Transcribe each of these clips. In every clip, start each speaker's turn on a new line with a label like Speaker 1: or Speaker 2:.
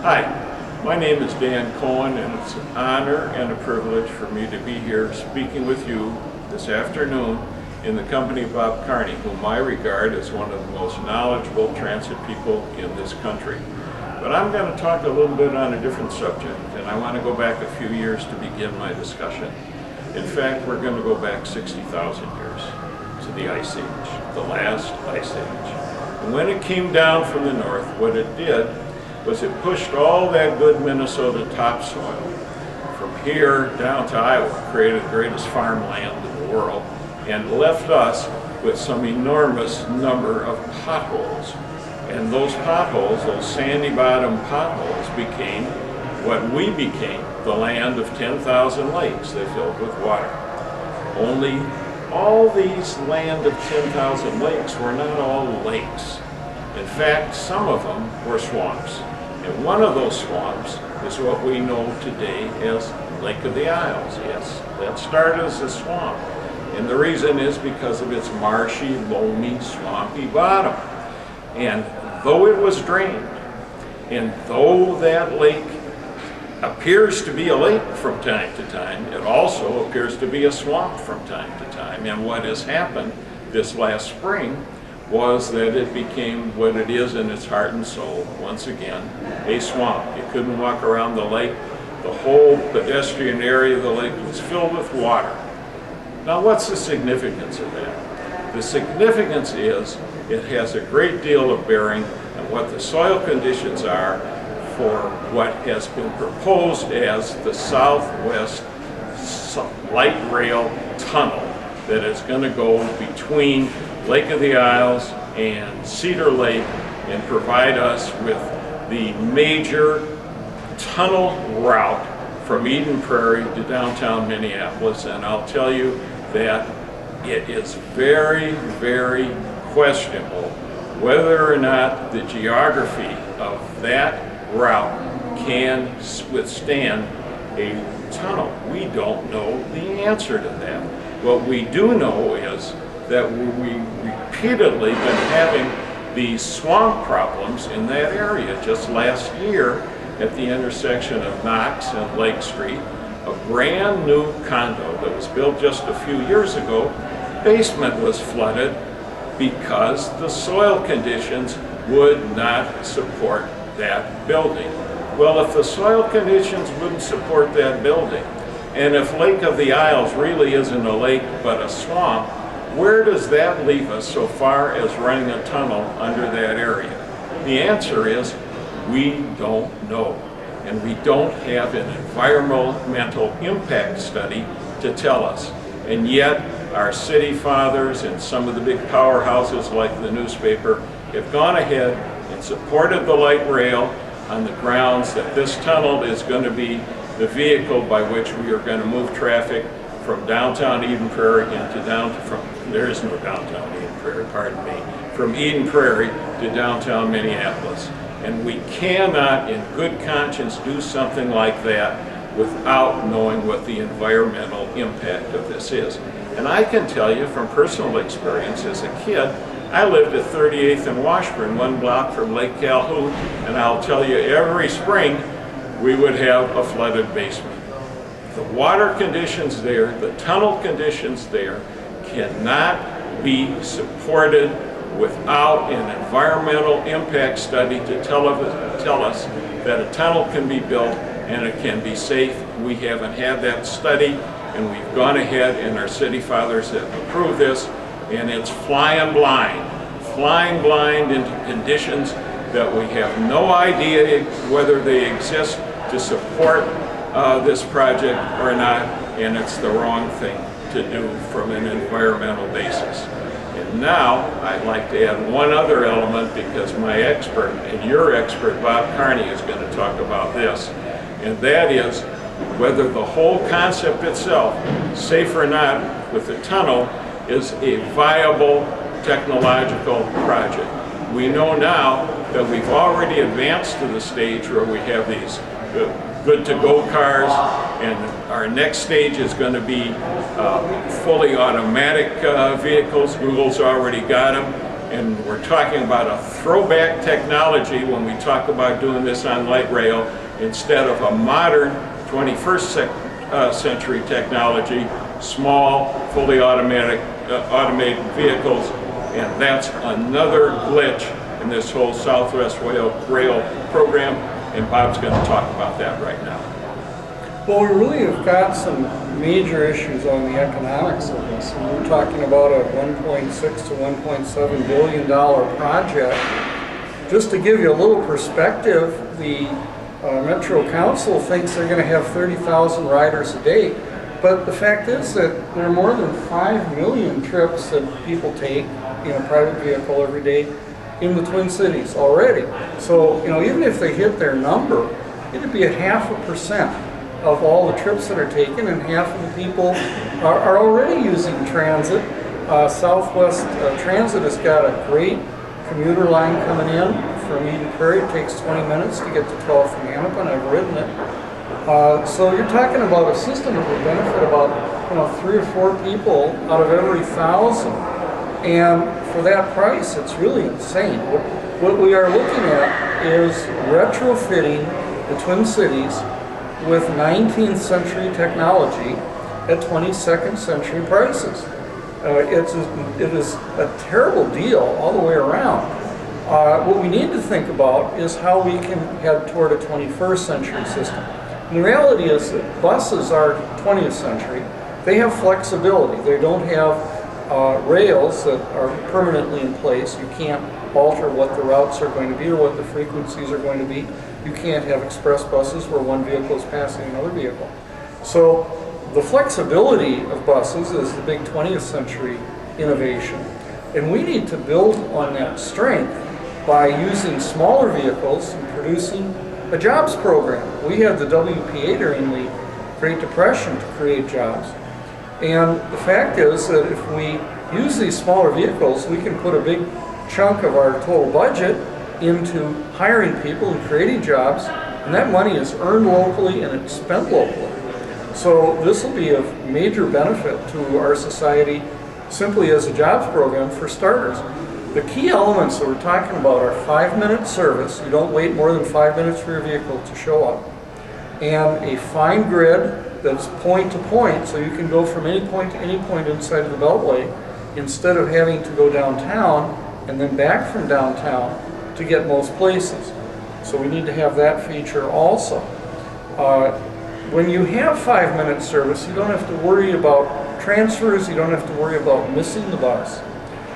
Speaker 1: Hi, my name is Dan Cohen, and it's an honor and a privilege for me to be here speaking with you this afternoon in the company of Bob Carney, whom I regard as one of the most knowledgeable transit people in this country. But I'm going to talk a little bit on a different subject, and I want to go back a few years to begin my discussion. In fact, we're going to go back 60,000 years to the Ice Age, the last Ice Age. And when it came down from the north, what it did was it pushed all that good Minnesota topsoil from here down to Iowa, created the greatest farmland in the world, and left us with some enormous number of potholes. And those potholes, those sandy bottom potholes, became what we became, the land of 10,000 lakes that filled with water. Only all these land of 10,000 lakes were not all lakes. In fact, some of them were swamps. And one of those swamps is what we know today as Lake of the Isles. Yes, that started as a swamp. And the reason is because of its marshy, loamy, swampy bottom. And though it was drained, and though that lake appears to be a lake from time to time, it also appears to be a swamp from time to time. And what has happened this last spring was that it became what it is in its heart and soul, once again, a swamp. You couldn't walk around the lake. The whole pedestrian area of the lake was filled with water. Now, what's the significance of that? The significance is it has a great deal of bearing on what the soil conditions are for what has been proposed as the Southwest Light Rail Tunnel that is going to go between Lake of the Isles and Cedar Lake and provide us with the major tunnel route from Eden Prairie to downtown Minneapolis. And I'll tell you that it is very, very questionable whether or not the geography of that route can withstand a tunnel. We don't know the answer to that. What we do know is that we repeatedly been having these swamp problems in that area. Just last year at the intersection of Knox and Lake Street, a brand new condo that was built just a few years ago, basement was flooded because the soil conditions would not support that building. Well, if the soil conditions wouldn't support that building, and if Lake of the Isles really isn't a lake but a swamp, where does that leave us so far as running a tunnel under that area? The answer is we don't know. And we don't have an environmental impact study to tell us. And yet our city fathers and some of the big powerhouses like the newspaper have gone ahead and supported the light rail on the grounds that this tunnel is going to be the vehicle by which we are going to move traffic from downtown Eden Prairie there is no downtown Eden Prairie, pardon me, from Eden Prairie to downtown Minneapolis. And we cannot, in good conscience, do something like that without knowing what the environmental impact of this is. And I can tell you from personal experience as a kid, I lived at 38th and Washburn, one block from Lake Calhoun, and I'll tell you every spring we would have a flooded basement. The water conditions there, the tunnel conditions there cannot be supported without an environmental impact study to tell us that a tunnel can be built and it can be safe. We haven't had that study, and we've gone ahead and our city fathers have approved this, and it's flying blind into conditions that we have no idea whether they exist to support this project or not, and it's the wrong thing to do from an environmental basis. And now I'd like to add one other element, because my expert and your expert, Bob Carney, is going to talk about this, and that is whether the whole concept itself, safe or not, with the tunnel, is a viable technological project. We know now that we've already advanced to the stage where we have these good-to-go cars, and our next stage is going to be fully automatic vehicles. Google's already got them, And we're talking about a throwback technology when we talk about doing this on light rail instead of a modern 21st century technology, small, fully automated vehicles. And that's another glitch in this whole Southwest Rail program, and Bob's going to talk about that right now.
Speaker 2: Well, we really have got some major issues on the economics of this. And we're talking about a $1.6 to $1.7 billion project. Just to give you a little perspective, the Metro Council thinks they're going to have 30,000 riders a day. But the fact is that there are more than 5 million trips that people take in a private vehicle every day in the Twin Cities already. So, even if they hit their number, it'd be 0.5% of all the trips that are taken, and half of the people are already using transit. Southwest Transit has got a great commuter line coming in from Eden Prairie. It takes 20 minutes to get to 12 from Hannibal. I've ridden it. So you're talking about a system that would benefit about 3 or 4 people out of every 1,000. And for that price, it's really insane. What we are looking at is retrofitting the Twin Cities with 19th century technology at 22nd century prices. It is a terrible deal all the way around. What we need to think about is how we can head toward a 21st century system. And the reality is that buses are 20th century. They have flexibility. They don't have rails that are permanently in place. You can't alter what the routes are going to be or what the frequencies are going to be. You can't have express buses where one vehicle is passing another vehicle. So the flexibility of buses is the big 20th century innovation. And we need to build on that strength by using smaller vehicles and producing a jobs program. We had the WPA during the Great Depression to create jobs. And the fact is that if we use these smaller vehicles, we can put a big chunk of our total budget into hiring people and creating jobs, and that money is earned locally and it's spent locally. So this will be of major benefit to our society simply as a jobs program for starters. The key elements that we're talking about are 5-minute service. You don't wait more than 5 minutes for your vehicle to show up. And a fine grid that's point to point, so you can go from any point to any point inside of the Beltway instead of having to go downtown and then back from downtown to get most places. So we need to have that feature also. When you have 5-minute service, you don't have to worry about transfers, you don't have to worry about missing the bus.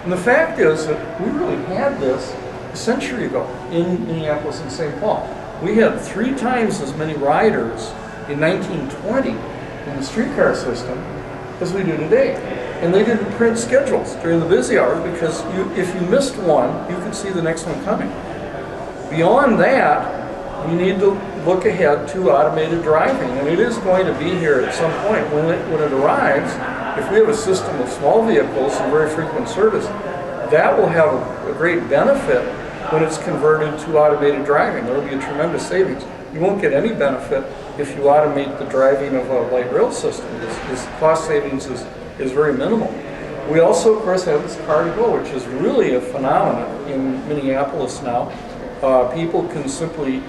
Speaker 2: And the fact is that we really had this a century ago in Minneapolis and St. Paul. We had 3 times as many riders in 1920 in the streetcar system as we do today. And they didn't print schedules during the busy hours because if you missed one, you could see the next one coming. Beyond that, we need to look ahead to automated driving, and it is going to be here at some point. When it arrives, if we have a system of small vehicles and very frequent service, that will have a great benefit when it's converted to automated driving. There will be a tremendous savings. You won't get any benefit if you automate the driving of a light rail system. This cost savings is very minimal. We also, of course, have this car to go, which is really a phenomenon in Minneapolis now. People can simply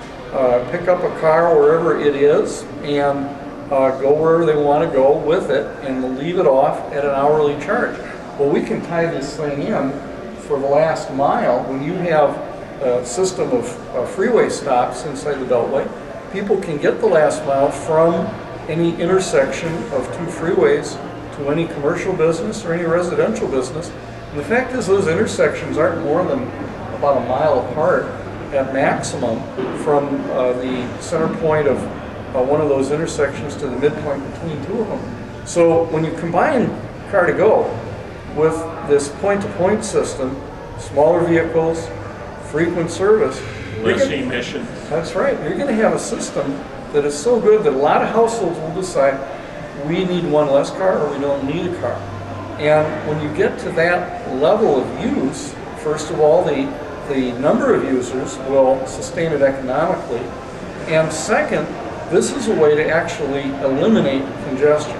Speaker 2: pick up a car wherever it is and go wherever they want to go with it and leave it off at an hourly charge. Well, we can tie this thing in for the last mile. When you have a system of freeway stops inside the Beltway, people can get the last mile from any intersection of 2 freeways to any commercial business or any residential business. And the fact is those intersections aren't more than about a mile apart at maximum from the center point of one of those intersections to the midpoint between 2 of them. So when you combine car to go with this point-to-point system, smaller vehicles, frequent service,
Speaker 1: less emissions.
Speaker 2: That's right. You're going to have a system that is so good that a lot of households will decide we need one less car or we don't need a car. And when you get to that level of use, first of all, the number of users will sustain it economically. And second, this is a way to actually eliminate congestion.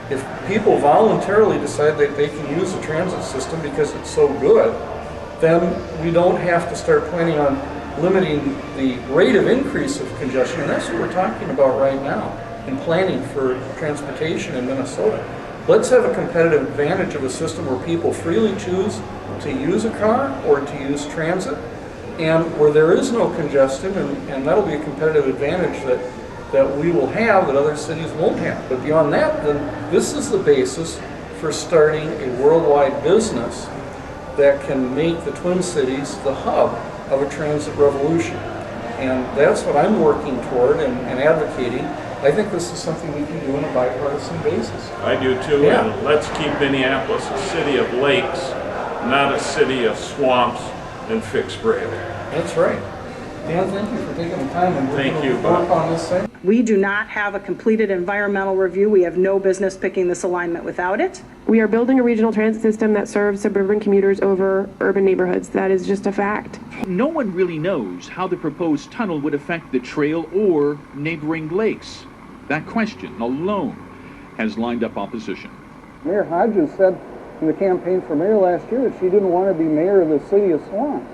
Speaker 2: If people voluntarily decide that they can use a transit system because it's so good, then we don't have to start planning on limiting the rate of increase of congestion, and that's what we're talking about right now in planning for transportation in Minnesota. Let's have a competitive advantage of a system where people freely choose to use a car or to use transit, and where there is no congestion, and that'll be a competitive advantage that we will have that other cities won't have. But beyond that, then this is the basis for starting a worldwide business that can make the Twin Cities the hub of a transit revolution. And that's what I'm working toward and advocating. I think this is something we can do on a bipartisan basis.
Speaker 1: I do too,
Speaker 2: Yeah.
Speaker 1: and let's keep Minneapolis a city of lakes, not a city of swamps and fixed rail.
Speaker 2: That's right. Dan, thank you for taking the time and
Speaker 1: Thank you,
Speaker 2: work
Speaker 1: Bob.
Speaker 2: on this thing.
Speaker 3: We do not have a completed environmental review. We have no business picking this alignment without it.
Speaker 4: We are building a regional transit system that serves suburban commuters over urban neighborhoods. That is just a fact.
Speaker 5: No one really knows how the proposed tunnel would affect the trail or neighboring lakes. That question alone has lined up opposition.
Speaker 2: Mayor Hodges said in the campaign for mayor last year that she didn't want to be mayor of the city of swamps.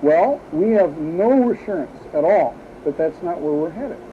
Speaker 2: Well, we have no assurance at all that that's not where we're headed.